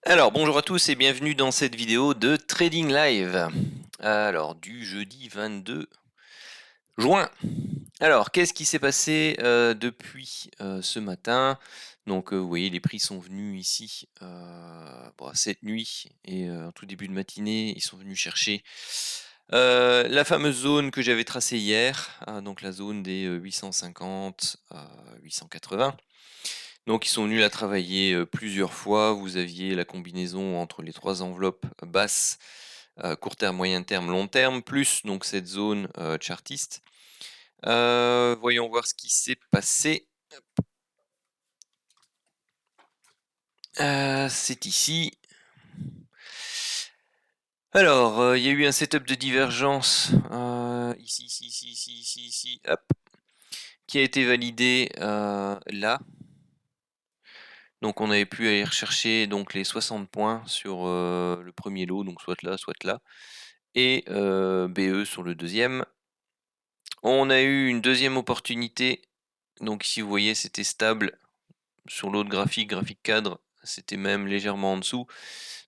Alors, bonjour à tous et bienvenue dans cette vidéo de Trading Live. Alors, du jeudi 22 juin. Alors, qu'est-ce qui s'est passé depuis ce matin? Donc, vous voyez, les prix sont venus ici cette nuit et en tout début de matinée, ils sont venus chercher la fameuse zone que j'avais tracée hier, donc la zone des 850, 880. Donc ils sont venus la travailler plusieurs fois. Vous aviez la combinaison entre les trois enveloppes basses, court terme, moyen terme, long terme, plus donc cette zone chartiste. Voyons voir ce qui s'est passé. C'est ici. Alors, il y a eu un setup de divergence ici, hop, qui a été validé là. Donc on avait pu aller rechercher donc les 60 points sur le premier lot, donc soit là, et BE sur le deuxième. On a eu une deuxième opportunité, donc ici vous voyez c'était stable sur l'autre graphique cadre, c'était même légèrement en dessous.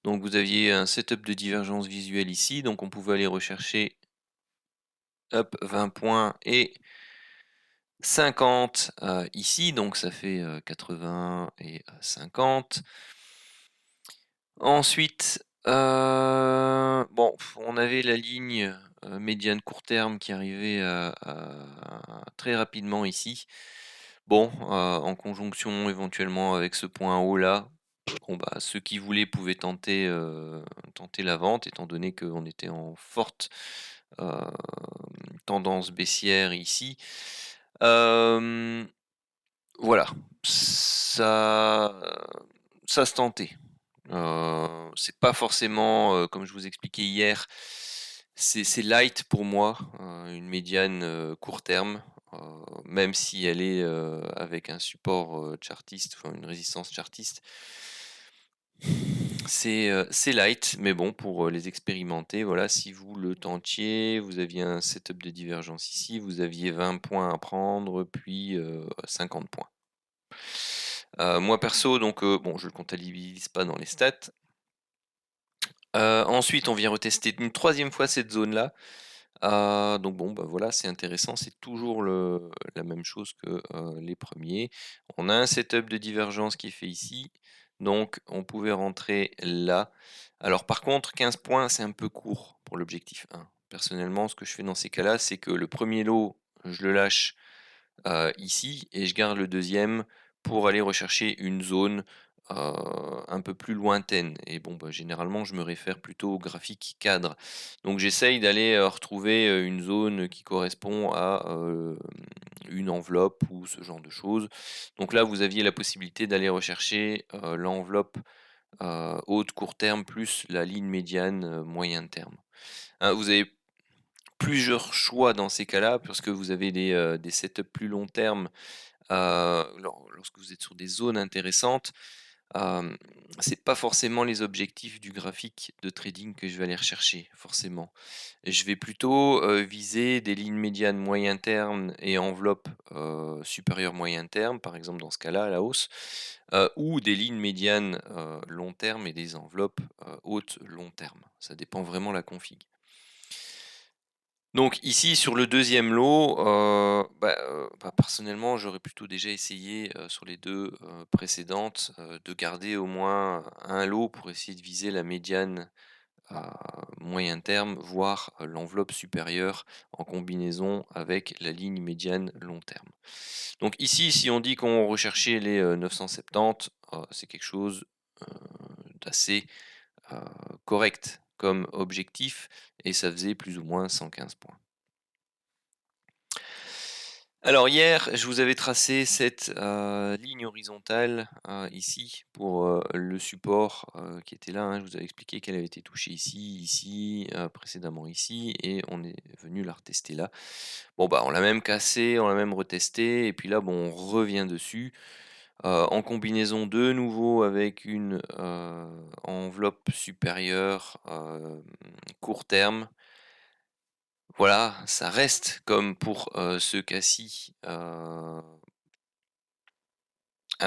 Donc vous aviez un setup de divergence visuelle ici, donc on pouvait aller rechercher 20 points et 50 ici, donc ça fait 80 et 50. Ensuite, on avait la ligne médiane court terme qui arrivait très rapidement ici. Bon, en conjonction éventuellement avec ce point haut là, ceux qui voulaient pouvaient tenter la vente, étant donné qu'on était en forte euh, tendance baissière ici. Voilà, ça se tentait. C'est pas forcément, comme je vous expliquais hier, c'est light pour moi, une médiane, court terme, même si elle est, avec un support, chartiste, enfin une résistance chartiste. C'est light, mais bon pour, les expérimenter, voilà, si vous le tentiez, vous aviez un setup de divergence ici, vous aviez 20 points à prendre, puis, 50 points. Moi perso donc, je le comptabilise pas dans les stats. Ensuite, on vient retester une troisième fois cette zone-là. Voilà, c'est intéressant, c'est toujours la même chose que, les premiers. On a un setup de divergence qui est fait ici, donc on pouvait rentrer là. Alors par contre, 15 points, c'est un peu court pour l'objectif 1. Personnellement, ce que je fais dans ces cas-là, c'est que le premier lot, je le lâche, ici et je garde le deuxième pour aller rechercher une zone, un peu plus lointaine et généralement je me réfère plutôt au graphique cadre. Donc j'essaye d'aller, retrouver, une zone qui correspond à, une enveloppe ou ce genre de choses. Donc là, vous aviez la possibilité d'aller rechercher, l'enveloppe, haute court terme plus la ligne médiane, moyen terme. Vous avez plusieurs choix dans ces cas-là, parce que vous avez des setups plus long terme, lorsque vous êtes sur des zones intéressantes. Hem, c'est pas forcément les objectifs du graphique de trading que je vais aller rechercher, forcément. Je vais plutôt, viser des lignes médianes moyen terme et enveloppe, supérieure moyen terme, par exemple dans ce cas-là à la hausse, ou des lignes médianes, long terme et des enveloppes, hautes long terme. Ça dépend vraiment la config. Donc ici sur le deuxième lot, personnellement j'aurais plutôt déjà essayé, sur les 2 précédentes, de garder au moins un lot pour essayer de viser la médiane à moyen terme, voire, l'enveloppe supérieure en combinaison avec la ligne médiane long terme. Donc ici, si on dit qu'on recherchait les, 970, c'est quelque chose, heu, d'assez, heu, correct comme objectif et ça faisait plus ou moins 115 points. Alors hier, je vous avais tracé cette, ligne horizontale, ici pour, le support, qui était là, hein. Je vous avais expliqué qu'elle avait été touchée ici, précédemment ici et on est venu la retester là. On l'a même cassée, on l'a même retestée et puis là, on revient dessus, en combinaison de nouveau avec une, enveloppe supérieure, court terme. Voilà, ça reste comme pour, ce cas-ci, un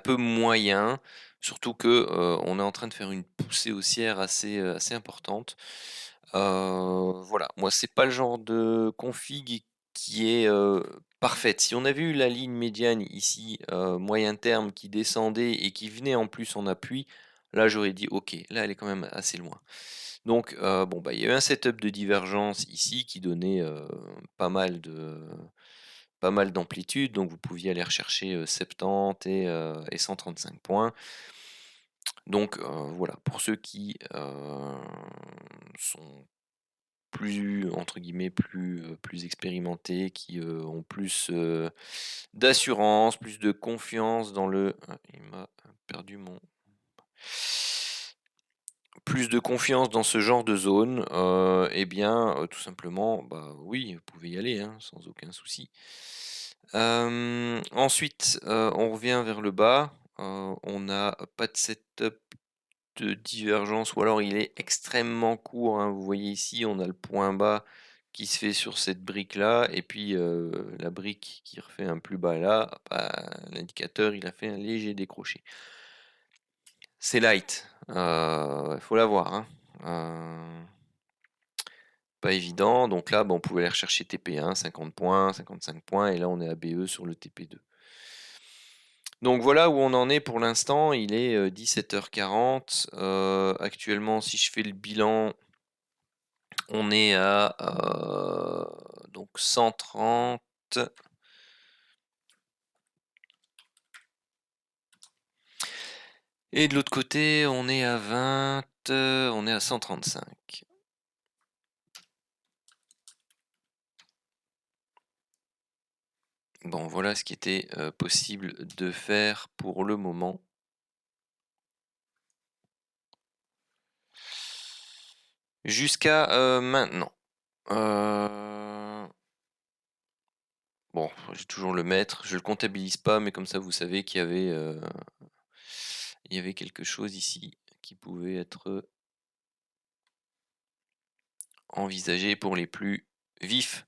peu moyen Surtout que, on est en train de faire une poussée haussière assez importante. Voilà, moi c'est pas le genre de config qui est, parfaite. Si on avait eu la ligne médiane ici, moyen terme qui descendait et qui venait en plus en appui, là j'aurais dit: «OK, là elle est quand même assez loin». Donc, bon, bah, il y a eu un setup de divergence ici qui donnait, pas mal d'amplitude, donc vous pouviez aller rechercher, 70 et 135 points. Donc, voilà, pour ceux qui, sont plus, entre guillemets, plus expérimentés, qui, ont plus, d'assurance, plus de confiance dans le il m'a perdu mon plus de confiance dans ce genre de zone, et bien, tout simplement, bah, oui, vous pouvez y aller, hein, sans aucun souci. Ensuite, on revient vers le bas, on n'a pas de setup de divergence ou alors il est extrêmement court, hein. Vous voyez ici, on a le point bas qui se fait sur cette brique-là et puis, la brique qui refait un plus bas là, bah, l'indicateur, il a fait un léger décroché. C'est light, faut l'avoir, hein. Pas évident, donc là, bah, on pouvait aller rechercher TP1, 50 points, 55 points et là, on est à BE sur le TP2. Donc voilà où on en est pour l'instant, il est, 17h40. Actuellement, si je fais le bilan, on est à, donc 130 et de l'autre côté, on est à 20, on est à 135. Bon, voilà ce qui était, possible de faire pour le moment. Jusqu'à, maintenant. Heu, bon, j'ai toujours le maître, je le comptabilise pas, mais comme ça vous savez il y avait quelque chose ici qui pouvait être envisagé pour les plus vifs.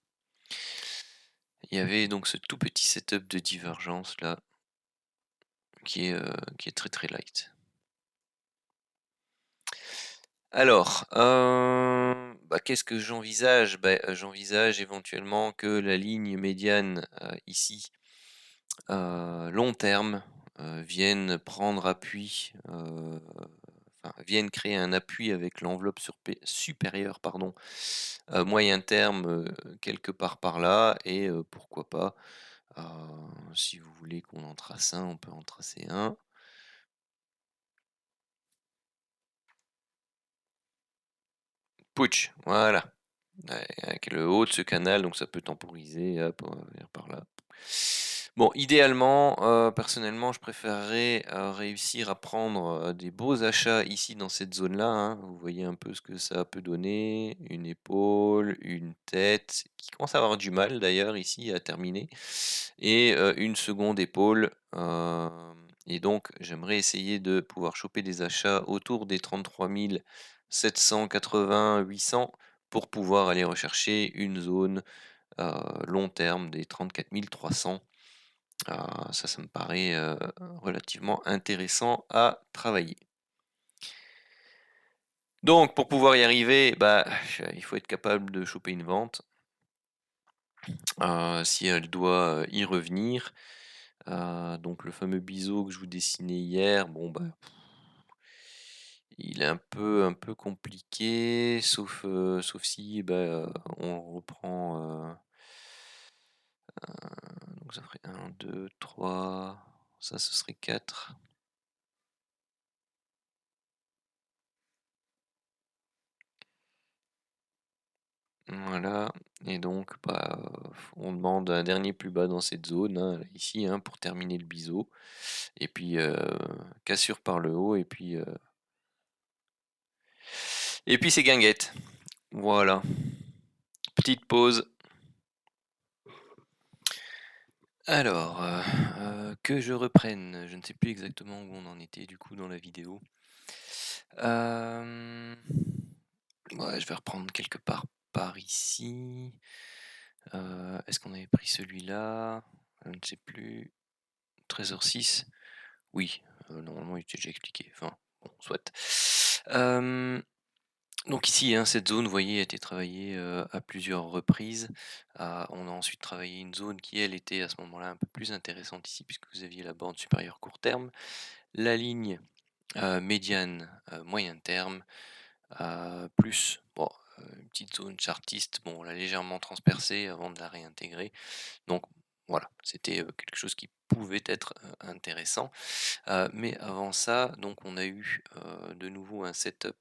Il y avait donc ce tout petit setup de divergence là, qui est très, très light. Alors, bah, qu'est-ce que j'envisage? Beh, j'envisage éventuellement que la ligne médiane, ici, long terme, vienne prendre appui, enfin vienne créer un appui avec l'enveloppe supérieure, pardon, moyen terme, quelque part par là et pourquoi pas, heu, si vous voulez qu'on en trace un, on peut en tracer un. Putsch, voilà. Ouais, avec le haut de ce canal, donc ça peut temporiser, hop, on va venir par là. Bon, idéalement, personnellement, je préférerais, réussir à prendre, des beaux achats ici dans cette zone-là, hein. Vous voyez un peu ce que ça peut donner, une épaule, une tête, qui commence à avoir du mal d'ailleurs ici à terminer et une seconde épaule, et donc j'aimerais essayer de pouvoir choper des achats autour des 33 780-800 pour pouvoir aller rechercher une zone, long terme des 34 300. Ça me paraît, relativement intéressant à travailler. Donc pour pouvoir y arriver, bah, il faut être capable de choper une vente, si elle doit, y revenir. Donc le fameux biseau que je vous dessinais hier, bon, bah, il est un peu compliqué, sauf si, bah, on reprend, donc ça ferait un, 2, 3, ça ce serait 4. Voilà et donc bah, on demande un dernier plus bas dans cette zone, hein, ici, hein, pour terminer le biseau et puis, cassure par le haut et puis c'est guinguette. Voilà, petite pause. Alors, que je reprenne, je ne sais plus exactement où on en était du coup dans la vidéo. Hem, ouais, je vais reprendre quelque part par ici. Est-ce qu'on avait pris celui-là? Je ne sais plus. 13h06? Oui, Normalement il était déjà expliqué, enfin bon soit. Hem, donc ici, hein, cette zone, vous voyez, a été travaillée, à plusieurs reprises. On a ensuite travaillé une zone qui, elle, était à ce moment-là un peu plus intéressante ici, puisque vous aviez la bande supérieure court terme, la ligne, médiane, moyen terme, plus bon, une petite zone chartiste, bon on l'a légèrement transpercée avant de la réintégrer. Donc voilà, c'était, quelque chose qui pouvait être, intéressant. Mais avant ça, donc on a eu, de nouveau un setup,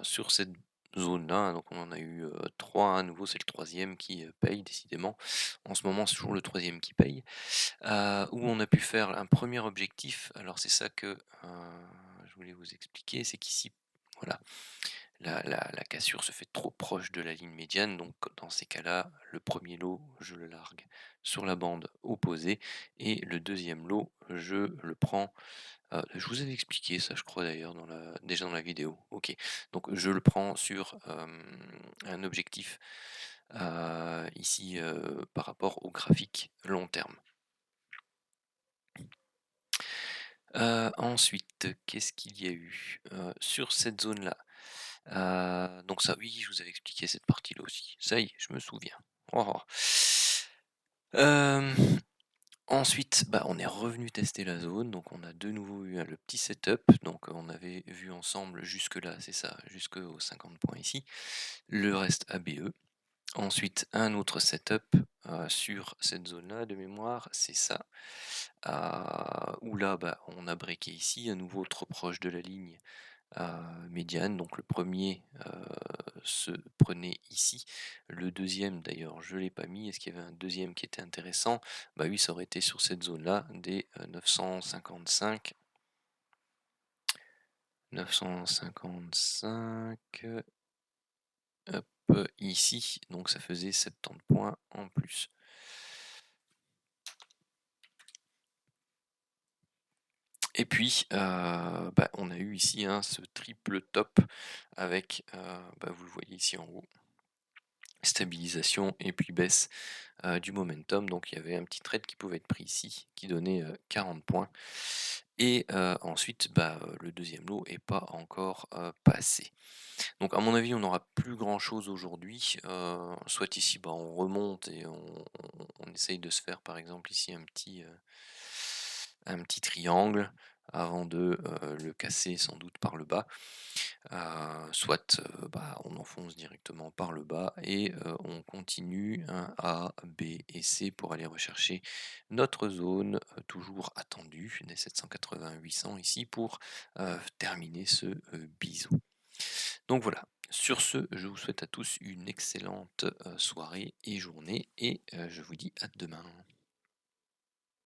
sur cette zone-là, hein. Donc on en a eu, 3, hein, à nouveau c'est le troisième qui, paye décidément. En ce moment, c'est toujours le troisième qui paye, où on a pu faire un premier objectif. Alors c'est ça que, je voulais vous expliquer, c'est qu'ici, voilà, la cassure se fait trop proche de la ligne médiane, donc dans ces cas-là, le premier lot, je le largue sur la bande opposée et le deuxième lot, je le prends, je vous avais expliqué ça, je crois d'ailleurs déjà dans la vidéo. OK, donc je le prends sur, un objectif, ici, par rapport au graphique long terme. Ensuite, qu'est-ce qu'il y a eu? Sur cette zone-là, donc ça oui, je vous avais expliqué cette partie-là aussi. Ça y est, je me souviens. Oh oh. Hem, ensuite, bah, on est revenu tester la zone, donc on a de nouveau eu, le petit setup. Donc, on avait vu ensemble jusque-là, c'est ça, jusqu'aux 50 points ici. Le reste ABE. Ensuite, un autre setup, sur cette zone-là de mémoire, c'est ça. Où là, bah, on a breaké ici, à nouveau trop proche de la ligne, médiane. Donc le premier se prenait ici. Le deuxième d'ailleurs, je l'ai pas mis. Est-ce qu'il y avait un deuxième qui était intéressant? Bah oui, ça aurait été sur cette zone-là des, 955. 955, hop, ici, donc ça faisait 70 points en plus. Et puis, bah, on a eu ici, hein, ce triple top avec, bah, vous le voyez ici en haut, stabilisation et puis baisse, du momentum. Donc il y avait un petit trade qui pouvait être pris ici, qui donnait, 40 points et ensuite, bah, le deuxième lot est pas encore, passé. Donc à mon avis, on n'aura plus grand chose aujourd'hui, soit ici, bah, on remonte et on essaye de se faire par exemple ici un petit triangle avant de, le casser sans doute par le bas. Soit, bah, on enfonce directement par le bas et on continue un A, B et C pour aller rechercher notre zone, toujours attendue des 780-800 ici pour, terminer ce, bisou. Donc voilà, sur ce, je vous souhaite à tous une excellente, soirée et journée et je vous dis à demain.